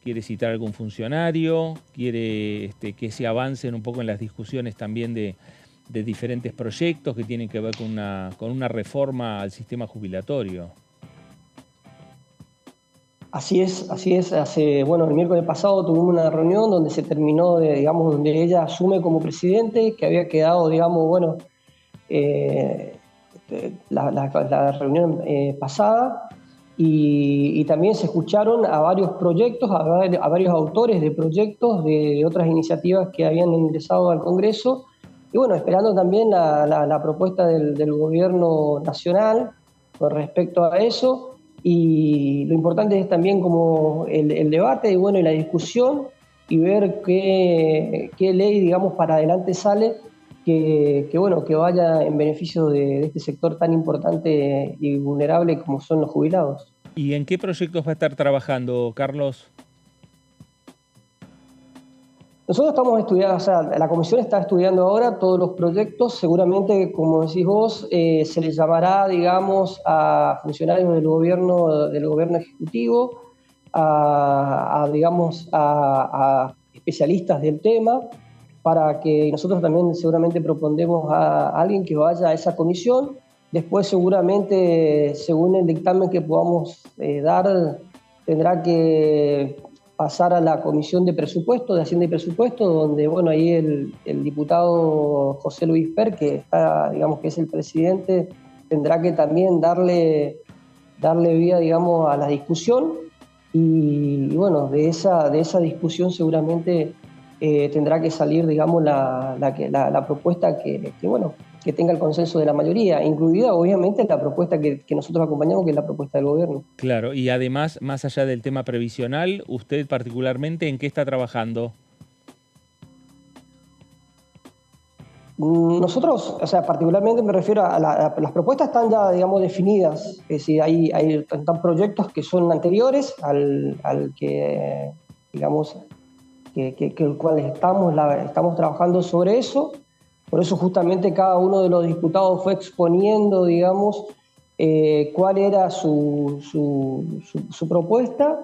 quiere citar a algún funcionario, quiere que se avancen un poco en las discusiones también de diferentes proyectos que tienen que ver con una reforma al sistema jubilatorio. Así es. El miércoles pasado tuvimos una reunión donde se terminó, donde ella asume como presidente, que había quedado, la reunión pasada. y también se escucharon a varios proyectos, a varios autores de proyectos de otras iniciativas que habían ingresado al Congreso, y bueno, esperando también la propuesta del gobierno nacional con respecto a eso. Y lo importante es también como el debate y bueno, y la discusión, y ver qué ley, digamos, para adelante sale que vaya en beneficio de este sector tan importante y vulnerable como son los jubilados. ¿Y en qué proyectos va a estar trabajando, Carlos? Nosotros estamos estudiando, o sea, la comisión está estudiando ahora todos los proyectos. Seguramente, como decís vos, se les llamará, digamos, a funcionarios del gobierno ejecutivo, a especialistas del tema, para que nosotros también seguramente propondremos a alguien que vaya a esa comisión. Después seguramente, según el dictamen que podamos dar, tendrá que pasar a la Comisión de Presupuesto, de Hacienda y Presupuesto, donde bueno, ahí el diputado José Luis Per, que está, digamos, que es el presidente, tendrá que también darle vía, digamos, a la discusión. Y bueno, de esa discusión seguramente tendrá que salir, digamos, la propuesta que tenga el consenso de la mayoría, incluida obviamente la propuesta que nosotros acompañamos, que es la propuesta del gobierno. Claro, y además, más allá del tema previsional, usted particularmente, ¿en qué está trabajando? Nosotros, o sea, particularmente me refiero a las propuestas están ya, digamos, definidas. Es decir, están proyectos que son anteriores al que, digamos, que el cual estamos trabajando sobre eso. Por eso justamente cada uno de los diputados fue exponiendo, digamos, cuál era su propuesta,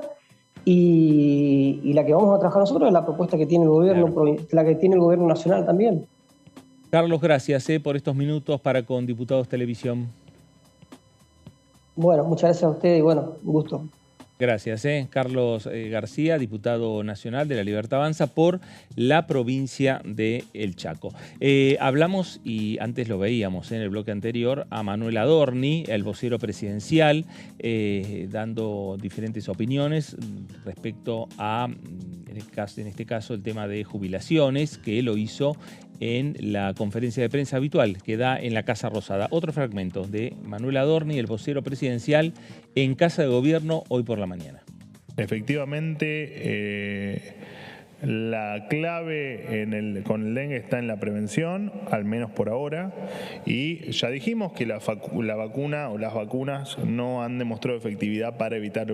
y la que vamos a trabajar nosotros es la propuesta que tiene el gobierno, claro, la que tiene el gobierno nacional también. Carlos, gracias por estos minutos para con Diputados Televisión. Bueno, muchas gracias a ustedes y bueno, un gusto. Gracias, Carlos García, diputado nacional de La Libertad Avanza por la provincia de El Chaco. Hablamos, y antes lo veíamos en el bloque anterior, a Manuel Adorni, el vocero presidencial, dando diferentes opiniones respecto a, en este caso, el tema de jubilaciones, que lo hizo en la conferencia de prensa habitual que da en la Casa Rosada. Otro fragmento de Manuel Adorni, el vocero presidencial, en Casa de Gobierno hoy por la mañana. Efectivamente, la clave con el dengue está en la prevención, al menos por ahora, y ya dijimos que la vacuna o las vacunas no han demostrado efectividad para evitar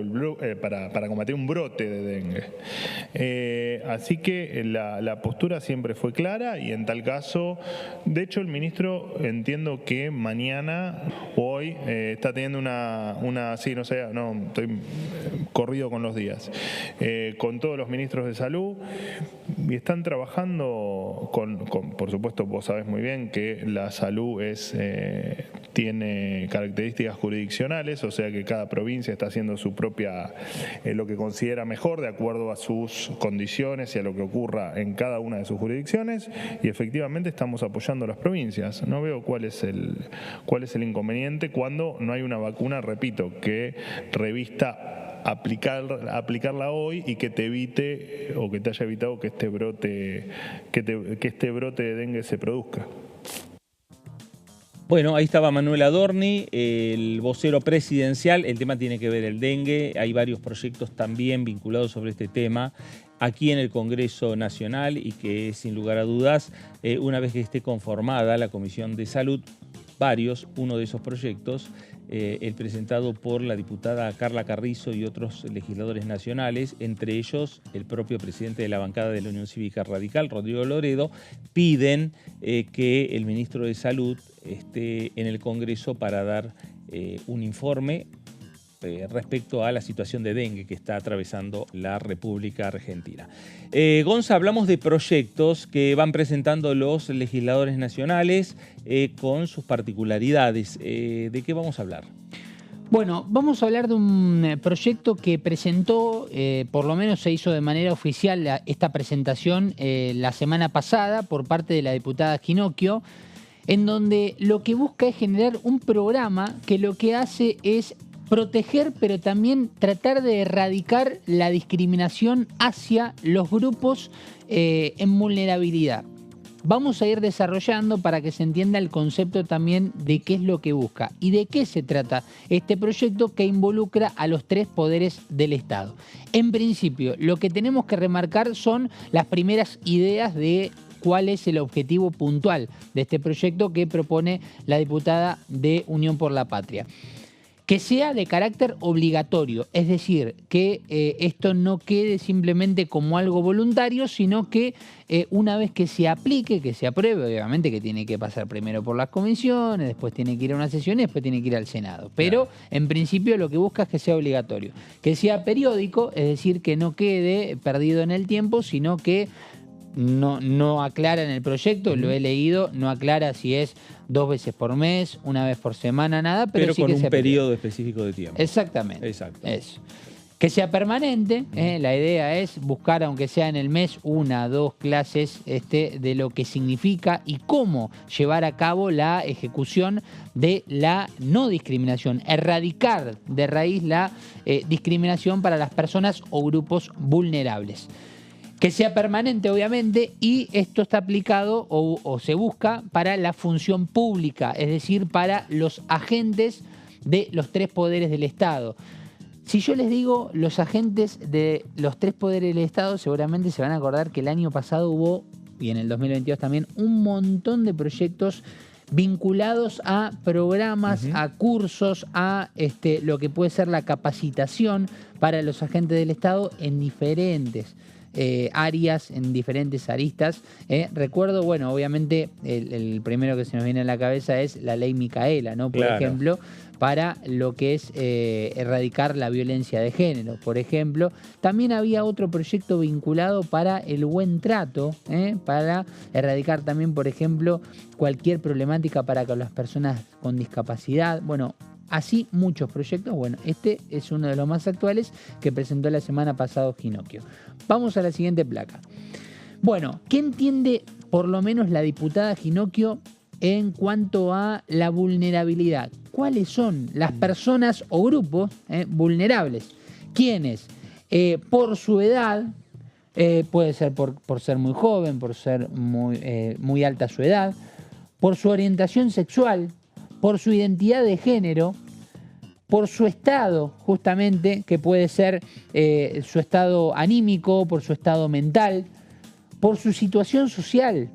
para combatir un brote de dengue. Así que la postura siempre fue clara, y en tal caso, de hecho el ministro, entiendo que mañana o hoy está teniendo estoy corrido con los días, con todos los ministros de salud. Y están trabajando por supuesto, vos sabés muy bien que la salud tiene características jurisdiccionales, o sea que cada provincia está haciendo su propia, lo que considera mejor de acuerdo a sus condiciones y a lo que ocurra en cada una de sus jurisdicciones, y efectivamente estamos apoyando a las provincias. No veo cuál es el inconveniente cuando no hay una vacuna, repito, que revista aplicarla hoy y que te evite o que te haya evitado que este brote de dengue se produzca. Bueno, ahí estaba Manuel Adorni, el vocero presidencial. El tema tiene que ver el dengue. Hay varios proyectos también vinculados sobre este tema aquí en el Congreso Nacional, y que sin lugar a dudas, una vez que esté conformada la Comisión de Salud, uno de esos proyectos, el presentado por la diputada Carla Carrizo y otros legisladores nacionales, entre ellos el propio presidente de la bancada de la Unión Cívica Radical, Rodrigo Loredo, piden que el ministro de Salud esté en el Congreso para dar un informe respecto a la situación de dengue que está atravesando la República Argentina. Gonza, hablamos de proyectos que van presentando los legisladores nacionales con sus particularidades. ¿De qué vamos a hablar? Bueno, vamos a hablar de un proyecto que presentó, por lo menos se hizo de manera oficial esta presentación la semana pasada por parte de la diputada Ginocchio, en donde lo que busca es generar un programa que lo que hace es proteger, pero también tratar de erradicar la discriminación hacia los grupos en vulnerabilidad. Vamos a ir desarrollando para que se entienda el concepto también de qué es lo que busca y de qué se trata este proyecto que involucra a los 3 poderes del Estado. En principio, lo que tenemos que remarcar son las primeras ideas de cuál es el objetivo puntual de este proyecto que propone la diputada de Unión por la Patria. Que sea de carácter obligatorio, es decir, que esto no quede simplemente como algo voluntario, sino que una vez que se aplique, que se apruebe, obviamente que tiene que pasar primero por las comisiones, después tiene que ir a una sesión y después tiene que ir al Senado. Pero en principio lo que busca es que sea obligatorio, que sea periódico, es decir, que no quede perdido en el tiempo, sino que no aclara en el proyecto, lo he leído, no aclara si es 2 veces por mes, 1 vez por semana, nada, pero sí con que un periodo específico de tiempo. Exactamente. Exacto. Eso. Que sea permanente, la idea es buscar, aunque sea en el mes, 1 o 2 clases de lo que significa y cómo llevar a cabo la ejecución de la no discriminación, erradicar de raíz la discriminación para las personas o grupos vulnerables. Que sea permanente, obviamente, y esto está aplicado o se busca para la función pública, es decir, para los agentes de los 3 poderes del Estado. Si yo les digo los agentes de los 3 poderes del Estado, seguramente se van a acordar que el año pasado hubo, y en el 2022 también, un montón de proyectos vinculados a programas, a cursos, a lo que puede ser la capacitación para los agentes del Estado en diferentes áreas, en diferentes aristas. Recuerdo, bueno, obviamente el primero que se nos viene a la cabeza es la ley Micaela, ¿no? Por ejemplo, para lo que es erradicar la violencia de género, por ejemplo. También había otro proyecto vinculado para el buen trato, para erradicar también, por ejemplo, cualquier problemática para con las personas con discapacidad. Bueno, así muchos proyectos. Bueno, este es uno de los más actuales que presentó la semana pasada Ginocchio. Vamos a la siguiente placa. Bueno, ¿qué entiende por lo menos la diputada Ginocchio en cuanto a la vulnerabilidad? ¿Cuáles son las personas o grupos vulnerables? ¿Quiénes? Por su edad, puede ser por ser muy joven, por ser muy alta su edad, por su orientación sexual, por su identidad de género, por su estado, justamente, que puede ser su estado anímico, por su estado mental, por su situación social,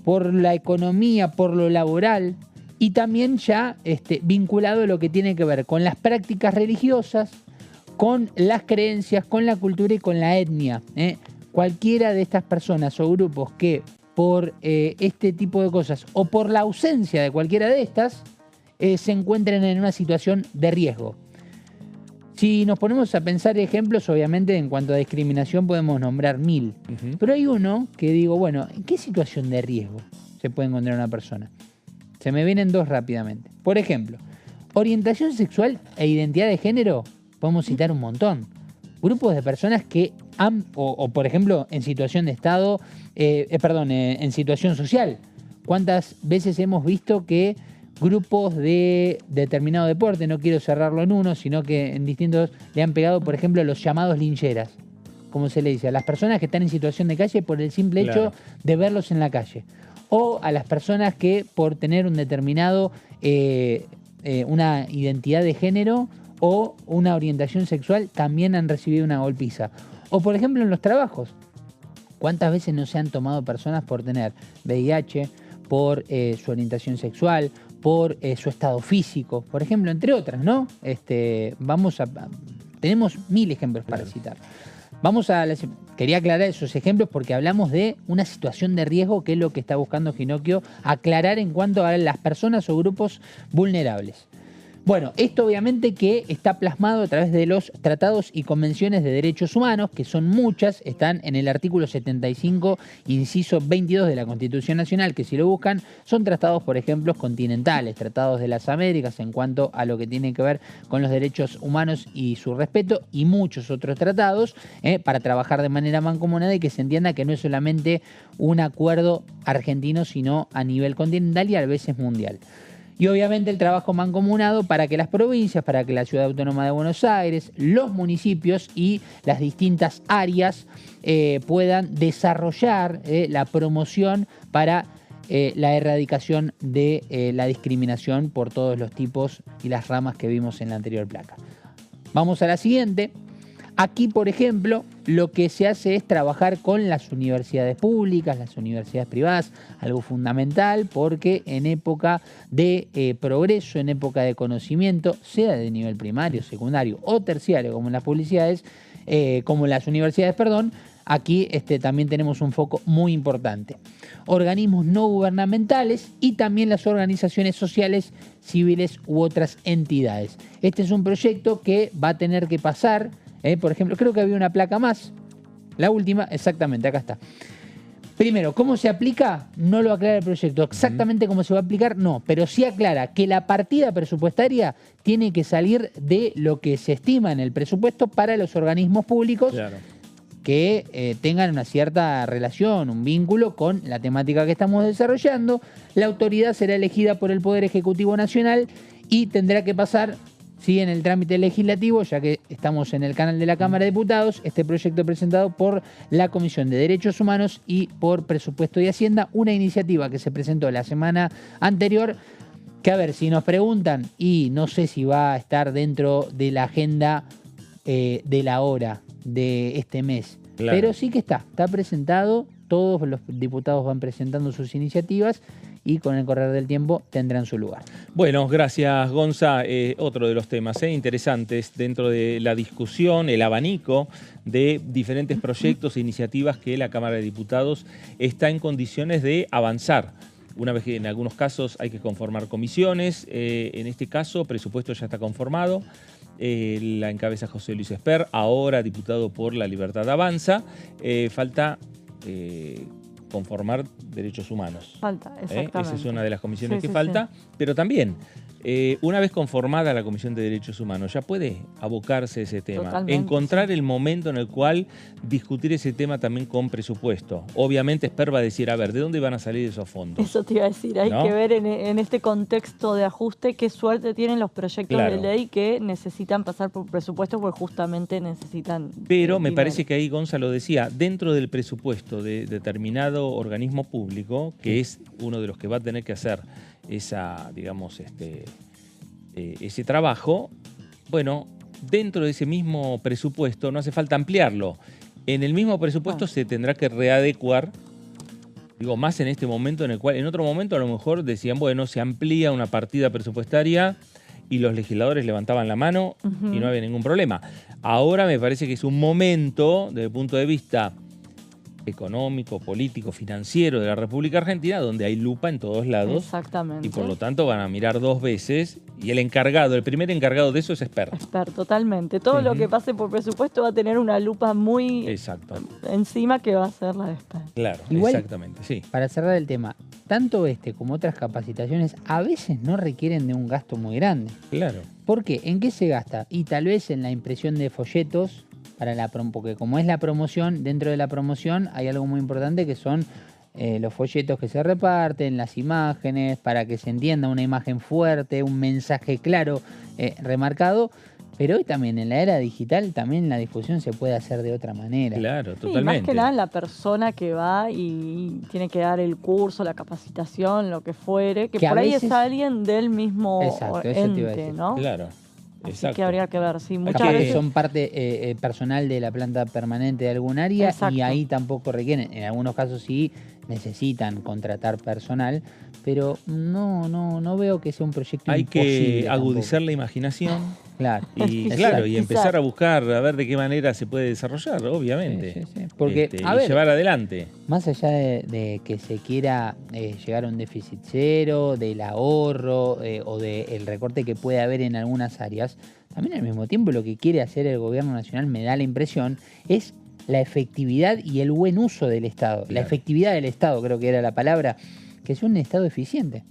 por la economía, por lo laboral, y también ya vinculado a lo que tiene que ver con las prácticas religiosas, con las creencias, con la cultura y con la etnia. Cualquiera de estas personas o grupos que por este tipo de cosas o por la ausencia de cualquiera de estas se encuentren en una situación de riesgo. Si nos ponemos a pensar ejemplos, obviamente en cuanto a discriminación podemos nombrar 1000. Pero hay uno que digo, bueno, ¿en qué situación de riesgo se puede encontrar una persona? Se me vienen 2 rápidamente. Por ejemplo, orientación sexual e identidad de género, podemos citar un montón. Grupos de personas que han, o por ejemplo, en situación de estado, en situación social. ¿Cuántas veces hemos visto que grupos de determinado deporte, no quiero cerrarlo en uno, sino que en distintos le han pegado, por ejemplo, los llamados lincheras, como se le dice, a las personas que están en situación de calle por el simple hecho de verlos en la calle, o a las personas que por tener un determinado, una identidad de género o una orientación sexual también han recibido una golpiza. O por ejemplo en los trabajos, ¿cuántas veces no se han tomado personas por tener VIH, por su orientación sexual, por su estado físico, por ejemplo, entre otras, ¿no? Tenemos 1000 ejemplos para citar. Quería aclarar esos ejemplos porque hablamos de una situación de riesgo, que es lo que está buscando Ginocchio aclarar en cuanto a las personas o grupos vulnerables. Bueno, esto obviamente que está plasmado a través de los tratados y convenciones de derechos humanos, que son muchas, están en el artículo 75, inciso 22 de la Constitución Nacional, que si lo buscan, son tratados, por ejemplo, continentales, tratados de las Américas en cuanto a lo que tiene que ver con los derechos humanos y su respeto, y muchos otros tratados, para trabajar de manera mancomunada y que se entienda que no es solamente un acuerdo argentino, sino a nivel continental y a veces mundial. Y obviamente el trabajo mancomunado para que las provincias, para que la Ciudad Autónoma de Buenos Aires, los municipios y las distintas áreas puedan desarrollar la promoción para la erradicación de la discriminación por todos los tipos y las ramas que vimos en la anterior placa. Vamos a la siguiente. Aquí, por ejemplo, lo que se hace es trabajar con las universidades públicas, las universidades privadas, algo fundamental porque en época de progreso, en época de conocimiento, sea de nivel primario, secundario o terciario, como en las publicidades, como en las universidades, perdón, aquí también tenemos un foco muy importante. Organismos no gubernamentales y también las organizaciones sociales, civiles u otras entidades. Este es un proyecto que va a tener que pasar. Por ejemplo, creo que había una placa más. La última, exactamente, acá está. Primero, ¿cómo se aplica? No lo aclara el proyecto. Exactamente cómo se va a aplicar, no. Pero sí aclara que la partida presupuestaria tiene que salir de lo que se estima en el presupuesto para los organismos públicos. Claro. Que tengan una cierta relación, un vínculo con la temática que estamos desarrollando. La autoridad será elegida por el Poder Ejecutivo Nacional y tendrá que pasar... Sí, en el trámite legislativo, ya que estamos en el canal de la Cámara de Diputados, este proyecto presentado por la Comisión de Derechos Humanos y por Presupuesto y Hacienda, una iniciativa que se presentó la semana anterior, que a ver, si nos preguntan, y no sé si va a estar dentro de la agenda de la hora de este mes, claro. Pero sí que está presentado, todos los diputados van presentando sus iniciativas, y con el correr del tiempo tendrán su lugar. Bueno, gracias Gonza. Otro de los temas interesantes dentro de la discusión, el abanico de diferentes proyectos e iniciativas que la Cámara de Diputados está en condiciones de avanzar. Una vez que en algunos casos hay que conformar comisiones, en este caso presupuesto ya está conformado. La encabeza José Luis Esper, ahora diputado por La Libertad Avanza. Falta... conformar derechos humanos. Falta, exactamente. Esa es una de las comisiones que falta, pero también, una vez conformada la Comisión de Derechos Humanos, ya puede abocarse ese tema. Totalmente, encontrar el momento en el cual discutir ese tema también con presupuesto. Obviamente Esper va a decir, a ver, ¿de dónde van a salir esos fondos? Eso te iba a decir, hay que ver en este contexto de ajuste qué suerte tienen los proyectos de ley que necesitan pasar por presupuesto porque justamente necesitan Pero me parece que ahí Gonzalo decía, dentro del presupuesto de determinado organismo público, que es uno de los que va a tener que hacer esa, digamos, ese trabajo, bueno, dentro de ese mismo presupuesto no hace falta ampliarlo. En el mismo presupuesto se tendrá que readecuar, digo, más en este momento en el cual, en otro momento a lo mejor decían, bueno, se amplía una partida presupuestaria y los legisladores levantaban la mano y no había ningún problema. Ahora me parece que es un momento, desde el punto de vista económico, político, financiero de la República Argentina, donde hay lupa en todos lados. Exactamente. Y por lo tanto van a mirar dos veces. Y el encargado, el primer encargado de eso es Esper. Esper, totalmente. Todo lo que pase por presupuesto va a tener una lupa muy encima que va a ser la de Esper. Claro, igual, exactamente, sí. Para cerrar el tema, tanto como otras capacitaciones a veces no requieren de un gasto muy grande. Claro. ¿Por qué? ¿En qué se gasta? Y tal vez en la impresión de folletos, porque como es la promoción, dentro de la promoción hay algo muy importante que son los folletos que se reparten, las imágenes, para que se entienda una imagen fuerte, un mensaje claro, remarcado. Pero hoy también en la era digital también la difusión se puede hacer de otra manera. Claro, totalmente. Y más que nada la persona que va y tiene que dar el curso, la capacitación, lo que fuere, que por ahí es alguien del mismo ente, ¿no? Claro. Así Exacto. que habría que ver, sí, muchas veces son parte personal de la planta permanente de algún área. Y ahí tampoco requieren, en algunos casos sí necesitan contratar personal, pero no veo que sea un proyecto imposible. Hay que agudizar la imaginación. Claro. Y claro, y empezar a buscar a ver de qué manera se puede desarrollar, obviamente. Sí. Porque, y llevar adelante. Más allá de que se quiera llegar a un déficit cero, del ahorro o del recorte que puede haber en algunas áreas, también al mismo tiempo lo que quiere hacer el gobierno nacional, me da la impresión, es la efectividad y el buen uso del Estado. Claro. La efectividad del Estado, creo que era la palabra, que es un Estado eficiente.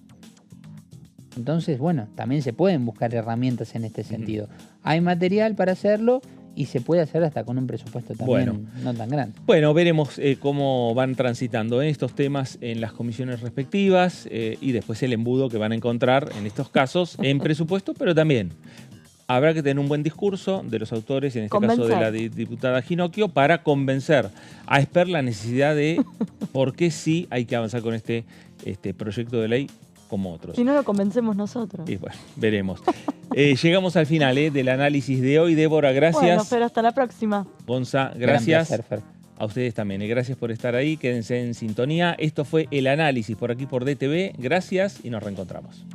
Entonces, bueno, también se pueden buscar herramientas en este sentido. Hay material para hacerlo y se puede hacer hasta con un presupuesto también no tan grande. Bueno, veremos cómo van transitando estos temas en las comisiones respectivas y después el embudo que van a encontrar en estos casos en presupuesto, pero también habrá que tener un buen discurso de los autores, en este caso de la diputada Ginocchio, para convencer a Esper la necesidad de por qué sí hay que avanzar con este proyecto de ley como otros. Si no lo convencemos nosotros. Y bueno, veremos. Llegamos al final del análisis de hoy. Débora, gracias. Bueno, Fer, hasta la próxima. Gonza, gracias. Gran placer, Fer. A ustedes también. Gracias por estar ahí. Quédense en sintonía. Esto fue El Análisis por aquí por DTV. Gracias y nos reencontramos.